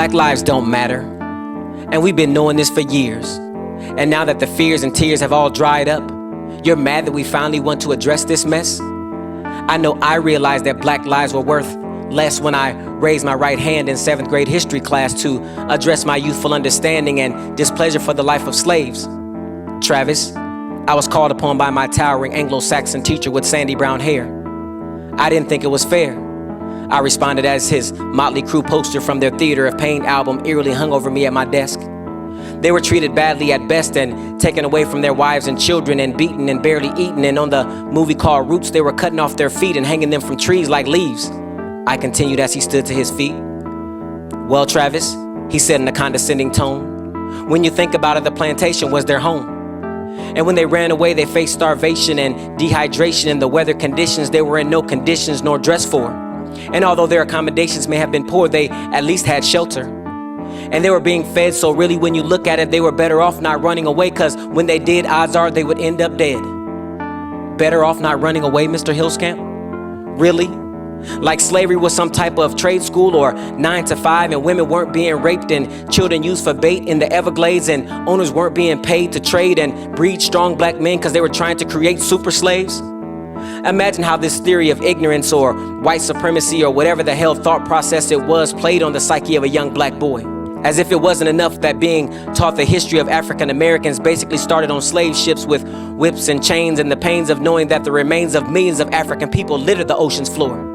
Black lives don't matter, and we've been knowing this for years. And now that the fears and tears have all dried up, you're mad that we finally want to address this mess? I know I realized that black lives were worth less when I raised my right hand in 7th grade history class to address my youthful understanding and displeasure for the life of slaves. Travis, I was called upon by my towering Anglo-Saxon teacher with sandy brown hair. I didn't think it was fair. I responded as his Motley Crue poster from their Theater of Pain album eerily hung over me at my desk. They were treated badly at best and taken away from their wives and children and beaten and barely eaten, and on the movie called Roots they were cutting off their feet and hanging them from trees like leaves. I continued as he stood to his feet. Well, Travis, he said in a condescending tone, when you think about it, the plantation was their home. And when they ran away, they faced starvation and dehydration, and the weather conditions they were in no conditions nor dressed for. And although their accommodations may have been poor, they at least had shelter. And they were being fed, so really when you look at it, they were better off not running away, because when they did, odds are they would end up dead. Better off not running away, Mr. Hillscamp? Really? Like slavery was some type of trade school or 9 to 5, and women weren't being raped and children used for bait in the Everglades, and owners weren't being paid to trade and breed strong black men because they were trying to create super slaves? Imagine how this theory of ignorance or white supremacy or whatever the hell thought process it was played on the psyche of a young black boy. As if it wasn't enough that being taught the history of African Americans basically started on slave ships with whips and chains, and the pains of knowing that the remains of millions of African people littered the ocean's floor.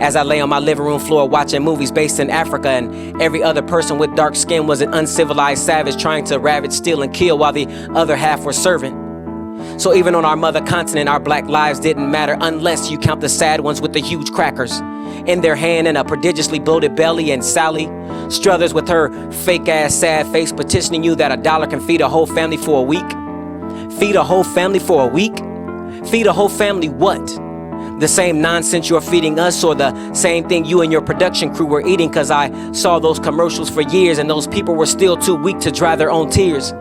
As I lay on my living room floor watching movies based in Africa, and every other person with dark skin was an uncivilized savage trying to ravage, steal, and kill, while the other half were servant. So even on our mother continent, our black lives didn't matter unless you count the sad ones with the huge crackers in their hand and a prodigiously bloated belly, and Sally Struthers with her fake-ass sad face petitioning you that $1 can feed a whole family for a week. Feed a whole family for a week? Feed a whole family what? The same nonsense you're feeding us, or the same thing you and your production crew were eating? Cause I saw those commercials for years, and those people were still too weak to dry their own tears,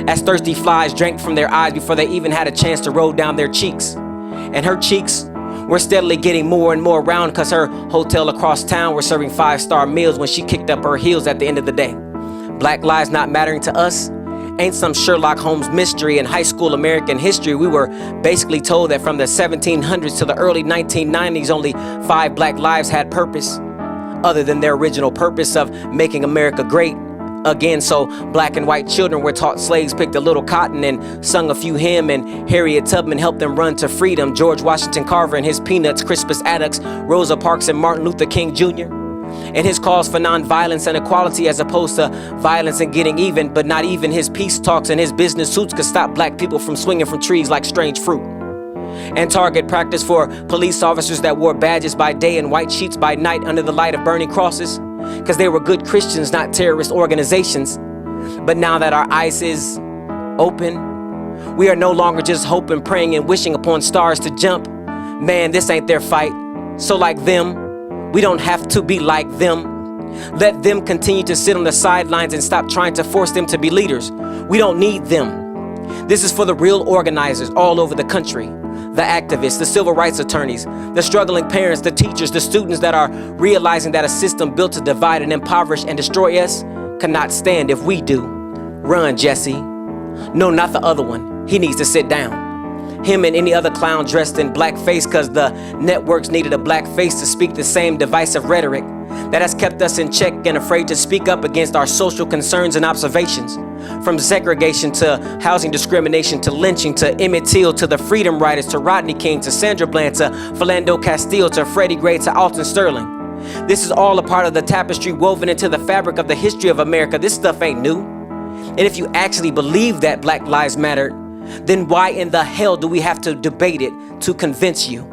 as thirsty flies drank from their eyes before they even had a chance to roll down their cheeks. And her cheeks were steadily getting more and more round, cause her hotel across town were serving 5-star meals when she kicked up her heels at the end of the day. Black lives not mattering to us ain't some Sherlock Holmes mystery in high school American history. We were basically told that from the 1700s to the early 1990s, only 5 black lives had purpose, other than their original purpose of making America great again. So black and white children were taught slaves picked a little cotton and sung a few hymns, and Harriet Tubman helped them run to freedom. George Washington Carver and his Peanuts, Crispus Attucks, Rosa Parks, and Martin Luther King Jr. and his calls for nonviolence and equality as opposed to violence and getting even. But not even his peace talks and his business suits could stop black people from swinging from trees like strange fruit. And target practice for police officers that wore badges by day and white sheets by night under the light of burning crosses, because they were good Christians, not terrorist organizations. But now that our eyes is open, we are no longer just hoping, praying, and wishing upon stars to jump. Man, this ain't their fight. So like them, we don't have to be like them. Let them continue to sit on the sidelines and stop trying to force them to be leaders. We don't need them. This is for the real organizers all over the country. The activists, the civil rights attorneys, the struggling parents, the teachers, the students that are realizing that a system built to divide and impoverish and destroy us cannot stand if we do. Run, Jesse. No, not the other one. He needs to sit down. Him and any other clown dressed in blackface, cause the networks needed a black face to speak the same divisive rhetoric that has kept us in check and afraid to speak up against our social concerns and observations. From segregation to housing discrimination to lynching to Emmett Till to the Freedom Riders to Rodney King to Sandra Bland to Philando Castile to Freddie Gray to Alton Sterling. This is all a part of the tapestry woven into the fabric of the history of America. This stuff ain't new. And if you actually believe that Black Lives Matter, then why in the hell do we have to debate it to convince you?